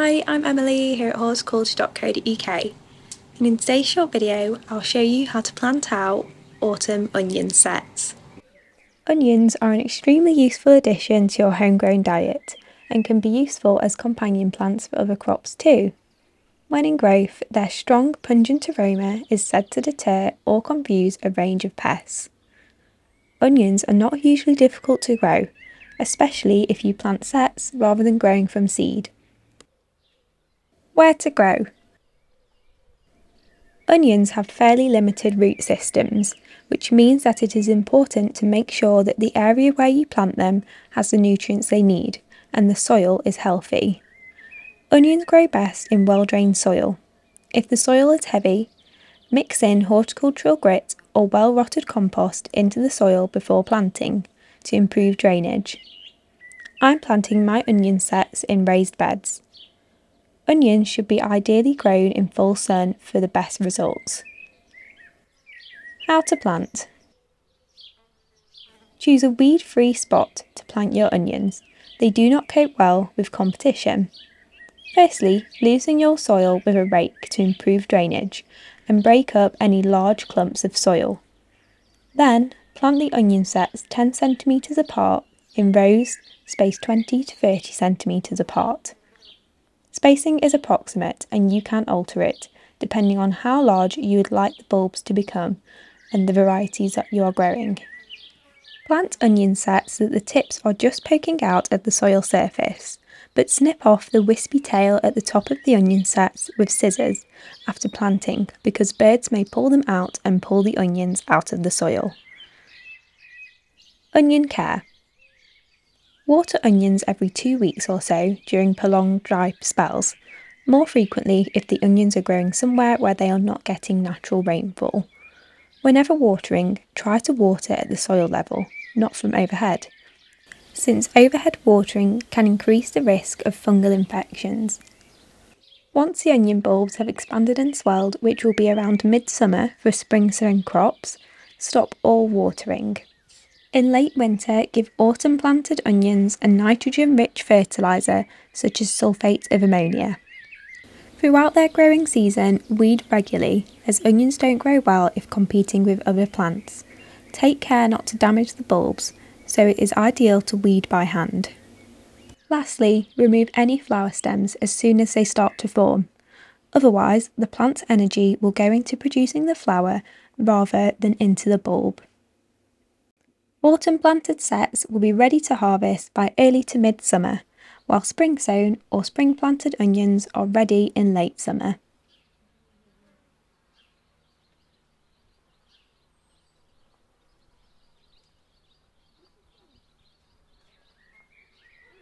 Hi, I'm Emily here at horticulture.co.uk, and in today's short video I'll show you how to plant out autumn onion sets. Onions are an extremely useful addition to your homegrown diet and can be useful as companion plants for other crops too. When in growth, their strong pungent aroma is said to deter or confuse a range of pests. Onions are not hugely difficult to grow, especially if you plant sets rather than growing from seed. Where to grow? Onions have fairly limited root systems, which means that it is important to make sure that the area where you plant them has the nutrients they need and the soil is healthy. Onions grow best in well-drained soil. If the soil is heavy, mix in horticultural grit or well-rotted compost into the soil before planting to improve drainage. I'm planting my onion sets in raised beds. Onions should be ideally grown in full sun for the best results. How to plant. Choose a weed-free spot to plant your onions. They do not cope well with competition. Firstly, loosen your soil with a rake to improve drainage and break up any large clumps of soil. Then, plant the onion sets 10 cm apart in rows spaced 20 to 30 cm apart. Spacing is approximate and you can alter it depending on how large you would like the bulbs to become and the varieties that you are growing. Plant onion sets so that the tips are just poking out of the soil surface, but snip off the wispy tail at the top of the onion sets with scissors after planting because birds may pull them out and pull the onions out of the soil. Onion care. Water onions every 2 weeks or so during prolonged dry spells, more frequently if the onions are growing somewhere where they are not getting natural rainfall. Whenever watering, try to water at the soil level, not from overhead, since overhead watering can increase the risk of fungal infections. Once the onion bulbs have expanded and swelled, which will be around midsummer for spring-sown crops, stop all watering. In late winter, give autumn planted onions a nitrogen-rich fertiliser such as sulphate of ammonia. Throughout their growing season, weed regularly, as onions don't grow well if competing with other plants. Take care not to damage the bulbs, so it is ideal to weed by hand. Lastly, remove any flower stems as soon as they start to form. Otherwise, the plant's energy will go into producing the flower rather than into the bulb. Autumn planted sets will be ready to harvest by early to mid-summer, while spring sown or spring planted onions are ready in late summer.